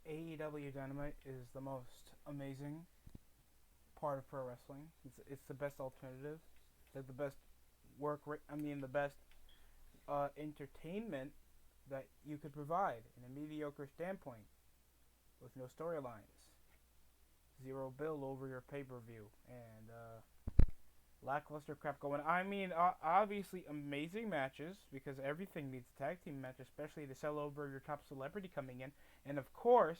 AEW Dynamite is the most amazing part of pro wrestling. It's the best alternative, like the best the best entertainment that you could provide in a mediocre standpoint with no storylines, zero bill over your pay per view, and lackluster crap going. I mean, obviously amazing matches because everything needs a tag team match, especially to sell over your top celebrity coming in, and of course,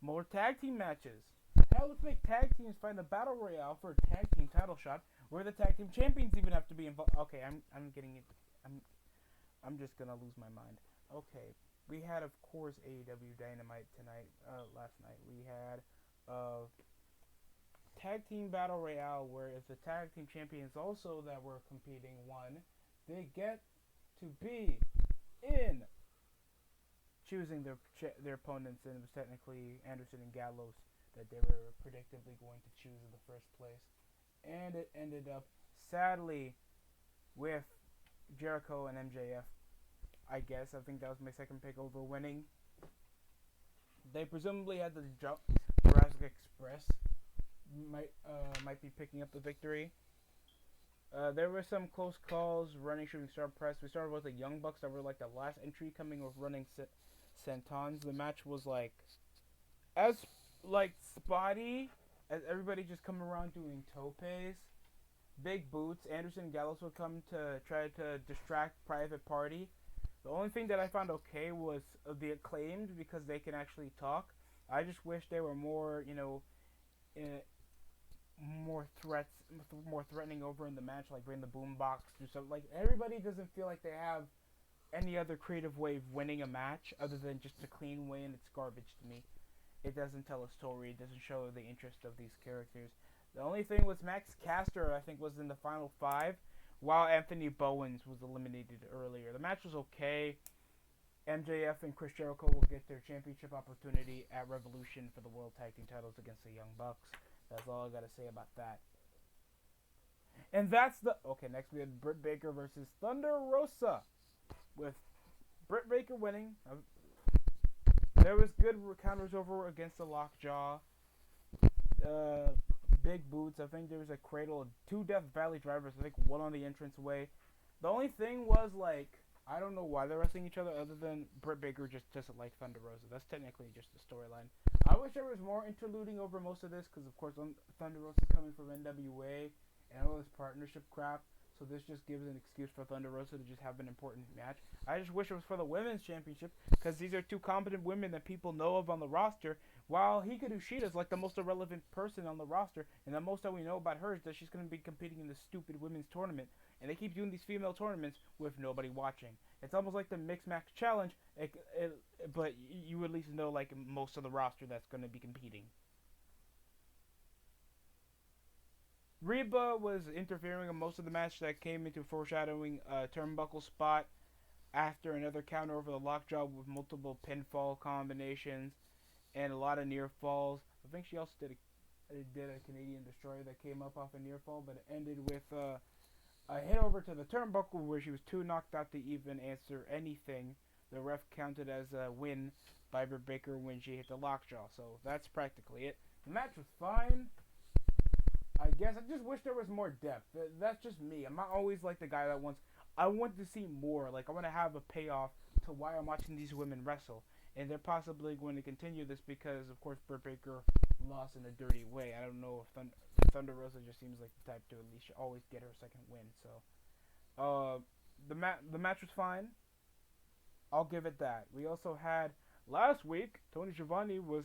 more tag team matches. Hell, let's make tag teams find a battle royale for a tag team title shot, where the tag team champions even have to be involved. Okay, I'm getting it. I'm I'm just gonna lose my mind. Okay, we had of course AEW Dynamite tonight. Last night we had uh tag team battle royale where if the tag team champions also that were competing won, they get to be in choosing their opponents, and it was technically Anderson and Gallows that they were predictably going to choose in the first place, and it ended up sadly with Jericho and MJF. I guess I think that was my second pick over winning. They presumably had the Jurassic Express might be picking up the victory. There were some close calls running shooting star press. We started with the Young Bucks that were like the last entry coming with running sentons. The match was like as like spotty as everybody just coming around doing topes, big boots. Anderson and Gallows would come to try to distract Private Party. The only thing that I found okay was the Acclaimed because they can actually talk. I just wish they were more, uh, more more threatening over in the match, like bring the boombox, do something. Like everybody doesn't feel like they have any other creative way of winning a match other than just a clean win. It's garbage to me. It doesn't tell a story. It doesn't show the interest of these characters. The only thing was Max Caster, I think, was in the final five, while Anthony Bowens was eliminated earlier. The match was okay. MJF and Chris Jericho will get their championship opportunity at Revolution for the World Tag Team titles against the Young Bucks. That's all I gotta say about that. And that's the okay. Next we had Britt Baker versus Thunder Rosa, with Britt Baker winning. There was good counters over against the Lockjaw. Uh, Big boots. I think there was a cradle, two Death Valley drivers. I think one on the entrance way. The only thing was like I don't know why they're wrestling each other other than Britt Baker just doesn't like Thunder Rosa. That's technically just the storyline. I wish there was more interluding over most of this because of course Thunder Rosa's coming from NWA and all this partnership crap. So this just gives an excuse for Thunder Rosa to just have an important match. I just wish it was for the women's championship because these are two competent women that people know of on the roster. While Hikaru Shida is like the most irrelevant person on the roster, and the most that we know about her is that she's going to be competing in this stupid women's tournament. And they keep doing these female tournaments with nobody watching. It's almost like the Mixed Match Challenge, but you at least know like most of the roster that's going to be competing. Reba was interfering in most of the match that came into foreshadowing a turnbuckle spot after another counter over the lockjaw with multiple pinfall combinations and a lot of near falls. I think she also did a Canadian Destroyer that came up off a near fall, but it ended with a hit over to the turnbuckle where she was too knocked out to even answer anything. The ref counted as a win by Britt Baker when she hit the lockjaw. So that's practically it. The match was fine. I guess I just wish there was more depth. That's just me. I'm not always like the guy that wants. I want to see more. Like I want to have a payoff to why I'm watching these women wrestle, and they're possibly going to continue this because, of course, Britt Baker lost in a dirty way. I don't know if Thunder Rosa just seems like the type to at least always get her second win. So, the match was fine. I'll give it that. We also had last week Tony Schiavone was.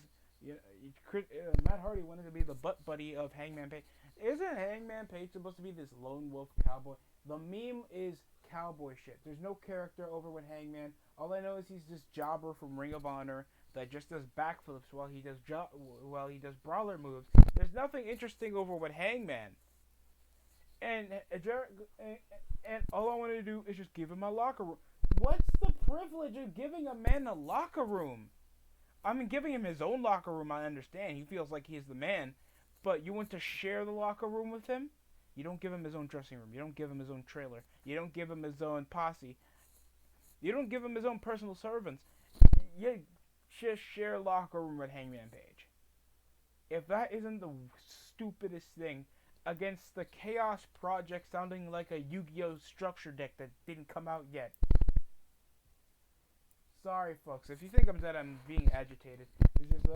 Matt Hardy wanted to be the butt buddy of Hangman Page. Isn't Hangman Page supposed to be this lone wolf cowboy? The meme is cowboy shit. There's no character over with Hangman. All I know is he's this jobber from Ring of Honor that just does backflips while he does brawler moves. There's nothing interesting over with Hangman. And and all I want to do is just give him a locker room. What's the privilege of giving a man a locker room? I mean, giving him his own locker room, I understand. He feels like he's the man. But you want to share the locker room with him? You don't give him his own dressing room. You don't give him his own trailer. You don't give him his own posse. You don't give him his own personal servants. You just share locker room with Hangman Page. If that isn't the stupidest thing against the Chaos Project sounding like a Yu-Gi-Oh! Structure deck that didn't come out yet. Sorry, folks. If you think I'm being agitated, it's just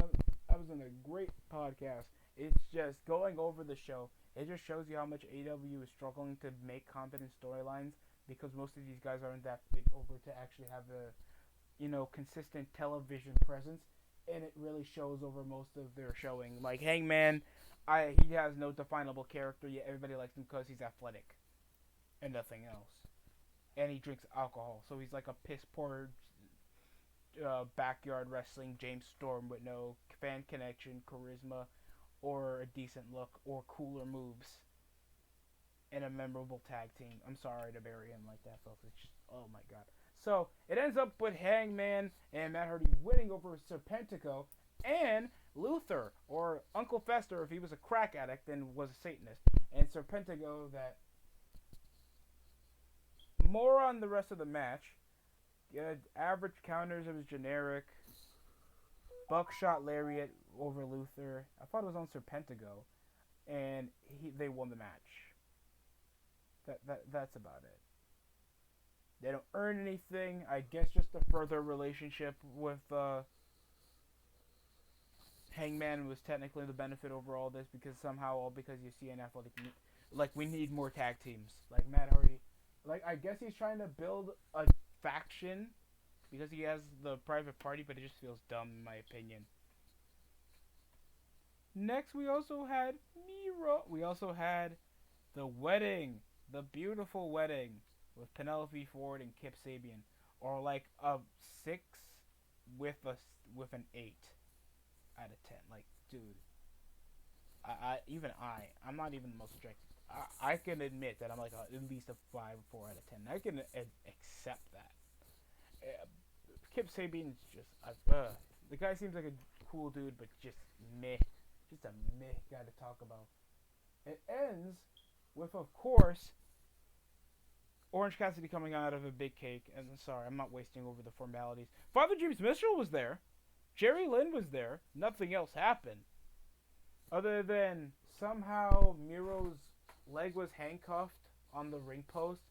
I was in a great podcast. It's just going over the show. It just shows you how much AEW is struggling to make competent storylines because most of these guys aren't that big over to actually have a consistent television presence, and it really shows over most of their showing. Like Hangman, he has no definable character yet. Everybody likes him because he's athletic and nothing else, and he drinks alcohol, so he's like a piss poor backyard wrestling James Storm with no fan connection, charisma, or a decent look or cooler moves. And a memorable tag team. I'm sorry to bury him like that, folks. It's just, oh my god. So, it ends up with Hangman and Matt Hardy winning over Serpentico and Luther, or Uncle Fester if he was a crack addict and was a Satanist. And Serpentico that... More on the rest of the match. Average counters, it was generic. Buckshot Lariat over Luther. I thought it was on Serpentico. And they won the match. That's about it. They don't earn anything. I guess just a further relationship with Hangman was technically the benefit over all this because somehow, all because you see an athletic, like we need more tag teams. Like Matt Hardy, like I guess he's trying to build a faction because he has the private party, but it just feels dumb in my opinion. Next, we also had Miro. We also had the wedding. The beautiful wedding with Penelope Ford and Kip Sabian, or like a 6 with an 8 out of 10. Like, dude, I'm not even the most attractive. I can admit that I'm like at least a 5 or 4 out of 10. I can accept that. Kip Sabian's just the guy seems like a cool dude, but just meh, just a meh guy to talk about. It ends with, of course, Orange Cassidy coming out of a big cake, and sorry, I'm not wasting over the formalities. Father James Mitchell was there. Jerry Lynn was there. Nothing else happened. Other than somehow Miro's leg was handcuffed on the ring post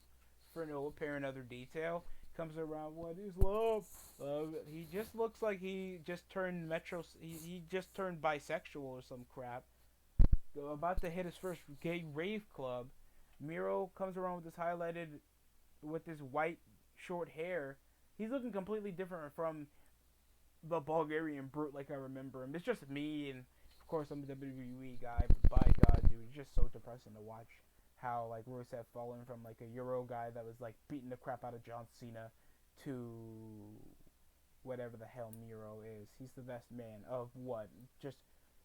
for no apparent other detail. Comes around, what is love? He just looks like he just turned he just turned bisexual or some crap. About to hit his first gay rave club. Miro comes around with this white short hair. He's looking completely different from the Bulgarian brute like I remember him. It's just me, and of course I'm a WWE guy, but by God, dude, it's just so depressing to watch how like Rusev fallen from like a Euro guy that was like beating the crap out of John Cena to whatever the hell Miro is. He's the best man of what? Just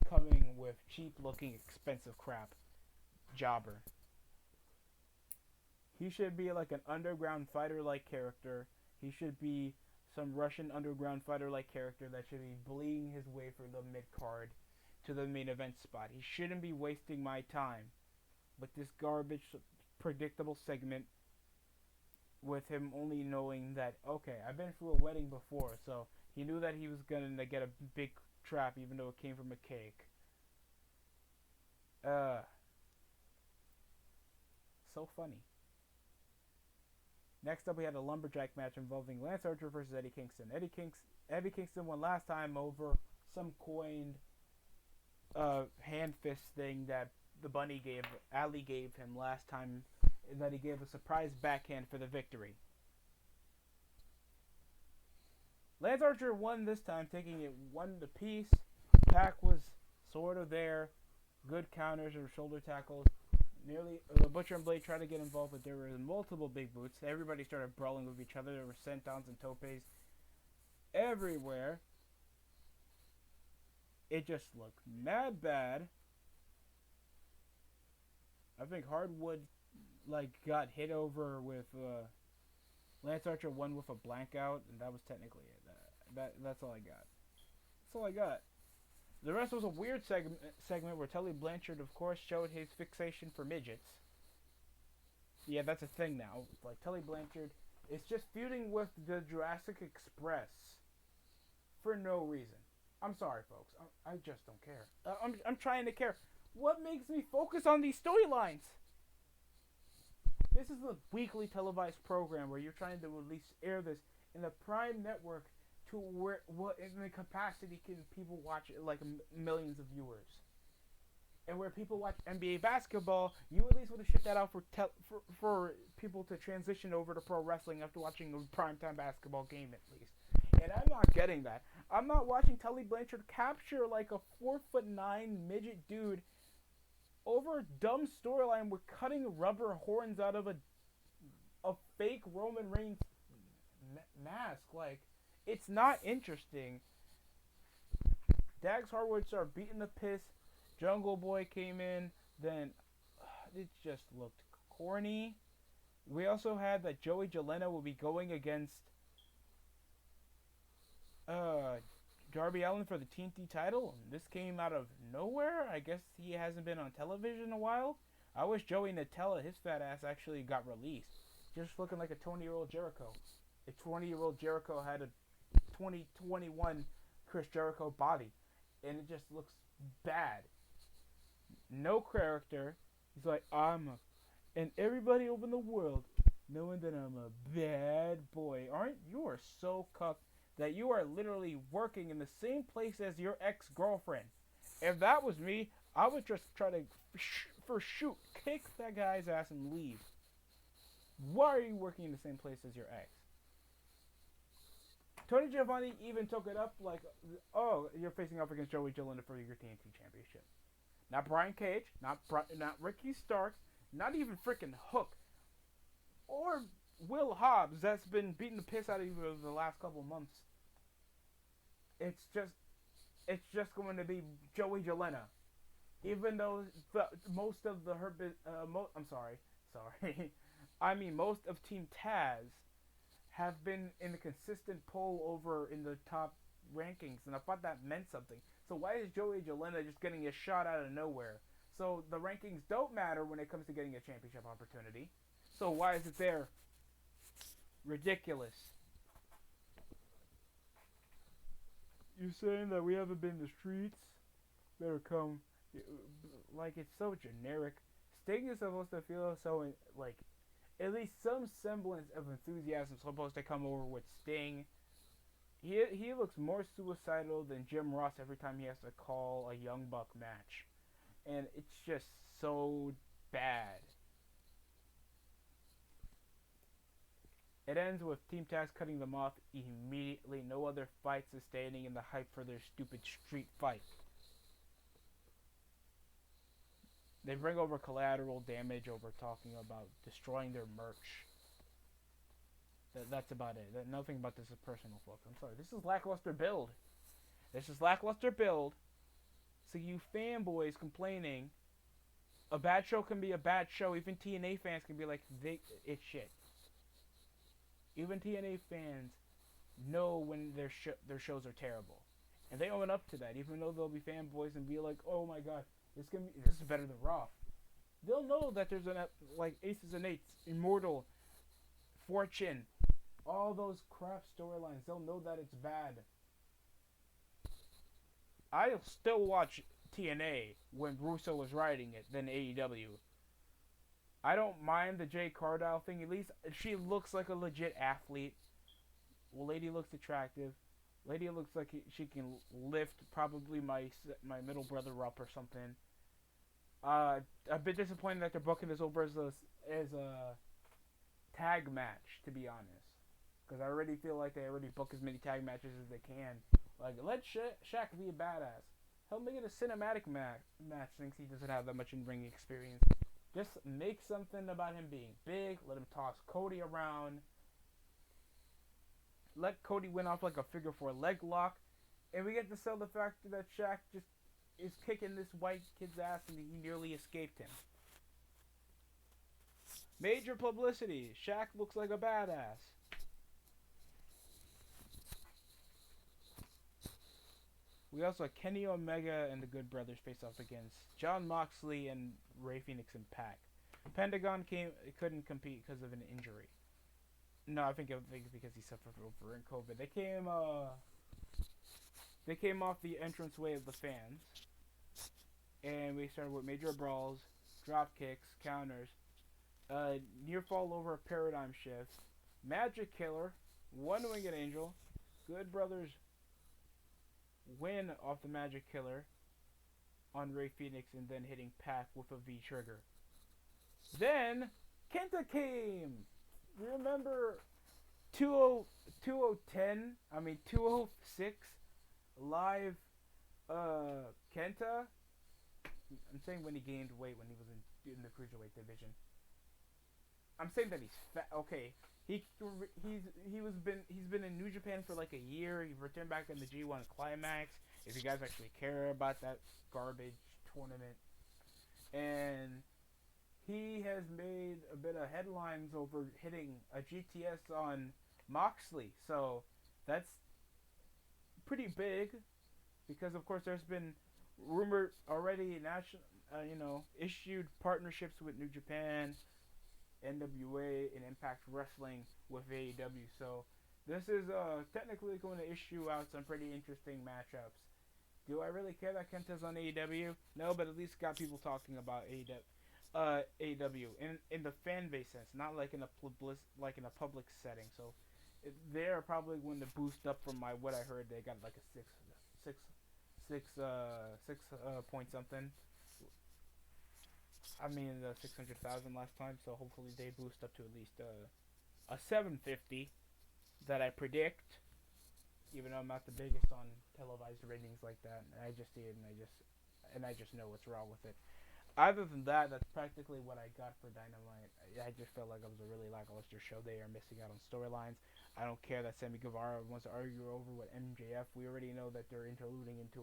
coming with cheap looking expensive crap. Jobber. He should be like an underground fighter-like character. He should be some Russian underground fighter-like character that should be bleeding his way from the mid-card to the main event spot. He shouldn't be wasting my time with this garbage, predictable segment with him only knowing that, okay, I've been through a wedding before, so he knew that he was going to get a big trap even though it came from a cake. So funny. Next up, we had a lumberjack match involving Lance Archer versus Eddie Kingston. Eddie Kingston won last time over some coined hand fist thing that Ali gave him last time, that he gave a surprise backhand for the victory. Lance Archer won this time, taking it 1 apiece. Pac was sort of there. Good counters or shoulder tackles. Nearly, the Butcher and Blade tried to get involved, but there were multiple big boots. Everybody started brawling with each other. There were sentons and topes everywhere. It just looked mad bad. I think Hardwood got hit over with Lance Archer won with a blank out, and that was technically it. That's all I got. That's all I got. The rest was a weird segment where Tully Blanchard, of course, showed his fixation for midgets. Yeah, that's a thing now. Like, Tully Blanchard is just feuding with the Jurassic Express for no reason. I'm sorry, folks. I just don't care. I'm trying to care. What makes me focus on these storylines? This is a weekly televised program where you're trying to at least air this in the Prime Network to where what in the capacity can people watch it, like millions of viewers. And where people watch NBA basketball, you at least would have shipped that out for people to transition over to pro wrestling after watching a primetime basketball game at least. And I'm not getting that. I'm not watching Tully Blanchard capture like a 4'9" midget dude over a dumb storyline with cutting rubber horns out of a fake Roman Reigns mask. Like, it's not interesting. Dax Harwood started beating the piss. Jungle Boy came in. Then it just looked corny. We also had that Joey Janela will be going against Darby Allin for the TNT title. This came out of nowhere. I guess he hasn't been on television in a while. I wish Joey Nutella, his fat ass, actually got released. Just looking like a 20-year-old Jericho. A 20-year-old Jericho had a 2021 Chris Jericho body. And it just looks bad. No character. He's like, and everybody over in the world knowing that I'm a bad boy. Aren't you are so cucked that you are literally working in the same place as your ex-girlfriend. If that was me, I would just try to kick that guy's ass and leave. Why are you working in the same place as your ex? Tony Giovanni even took it up like, oh, you're facing off against Joey Janela for your TNT championship. Not Brian Cage, not Ricky Starks, not even freaking Hook, or Will Hobbs that's been beating the piss out of you over the last couple of months. It's just going to be Joey Janela, even though most of the I mean most of Team Taz have been in a consistent pull over in the top rankings, and I thought that meant something. So why is Joey Janela just getting a shot out of nowhere? So the rankings don't matter when it comes to getting a championship opportunity. So why is it there? Ridiculous. You saying that we haven't been in the streets? Better come. Like, it's so generic. Sting is supposed to feel so, like, at least some semblance of enthusiasm supposed to come over with Sting. He looks more suicidal than Jim Ross every time he has to call a Young Buck match. And it's just so bad. It ends with Team Taz cutting them off immediately. No other fight sustaining in the hype for their stupid street fight. They bring over collateral damage over talking about destroying their merch. That's about it. Nothing about this is personal, folks. I'm sorry. This is lackluster build. So you fanboys complaining, a bad show can be a bad show. Even TNA fans can be like, it's shit. Even TNA fans know when their shows are terrible, and they own up to that. Even though they'll be fanboys and be like, "Oh my god, this is better than Raw." They'll know that there's like Aces and Eights, Immortal, Fortune, all those crap storylines. They'll know that it's bad. I'll still watch TNA when Russo was writing it than AEW. I don't mind the Jay Cardile thing. At least she looks like a legit athlete. Well, lady looks attractive. Lady looks like she can lift probably my middle brother up or something. A bit disappointed that they're booking this over as a tag match, to be honest. Because I already feel like they already book as many tag matches as they can. Like, let Shaq be a badass. Hell, make it a cinematic match since he doesn't have that much in-ring experience. Just make something about him being big. Let him toss Cody around. Let Cody win off like a figure four leg lock. And we get to sell the fact that Shaq just is kicking this white kid's ass and he nearly escaped him. Major publicity. Shaq looks like a badass. We also had Kenny Omega and the Good Brothers face off against Jon Moxley and Rey Fenix and Pac. Pentagon couldn't compete because of an injury. No, I think because he suffered over in COVID. They came They came off the entranceway of the fans, and we started with major brawls, drop kicks, counters, near fall over paradigm shift, magic killer, one winged angel, Good Brothers win off the magic killer on Ray Phoenix, and then hitting Pac with a V trigger. Then Kenta came. Remember 2006 live Kenta? I'm saying when he gained weight when he was in the cruiserweight division. I'm saying that he's fat. Okay, he's been in New Japan for like a year. He returned back in the G1 Climax. If you guys actually care about that garbage tournament, and he has made a bit of headlines over hitting a GTS on Moxley. So that's pretty big because of course there's been rumored already issued partnerships with New Japan, NWA, and Impact Wrestling with AEW. So this is technically going to issue out some pretty interesting matchups. Do I really care that Kenta's on AEW? No, but at least got people talking about AEW in the fan base sense, not like in a public setting. So they're probably going to boost up from what I heard. They got like a six point something. I mean, 600,000 last time. So hopefully they boost up to at least a 750 that I predict. Even though I'm not the biggest on televised ratings like that, I just see it and I just know what's wrong with it. Other than that, that's practically what I got for Dynamite. I just felt like it was a really lackluster show. They are missing out on storylines. I don't care that Sammy Guevara wants to argue over with MJF. We already know that they're interluding into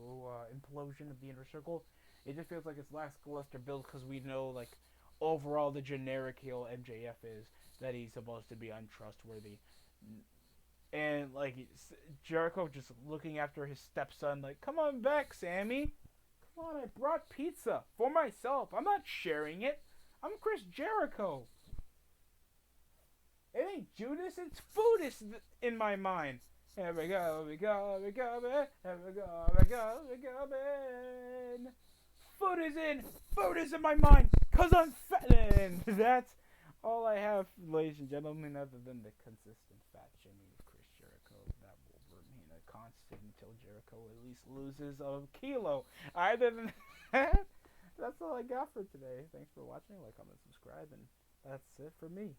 implosion of the Inner Circle. It just feels like it's lackluster build because we know, like, overall the generic heel MJF is that he's supposed to be untrustworthy. And, like, Jericho just looking after his stepson, like, come on back, Sammy. Come on, I brought pizza for myself. I'm not sharing it. I'm Chris Jericho. It ain't Judas, it's Foodist in my mind. Here we go, we go, we go, here we go, we go, we go, man. Food is in my mind, cause I'm fat. And that's all I have, ladies and gentlemen, other than the consistent fat shaming of Chris Jericho. That will remain a constant until Jericho at least loses a kilo. Other than that, that's all I got for today. Thanks for watching. Like, comment, subscribe, and that's it for me.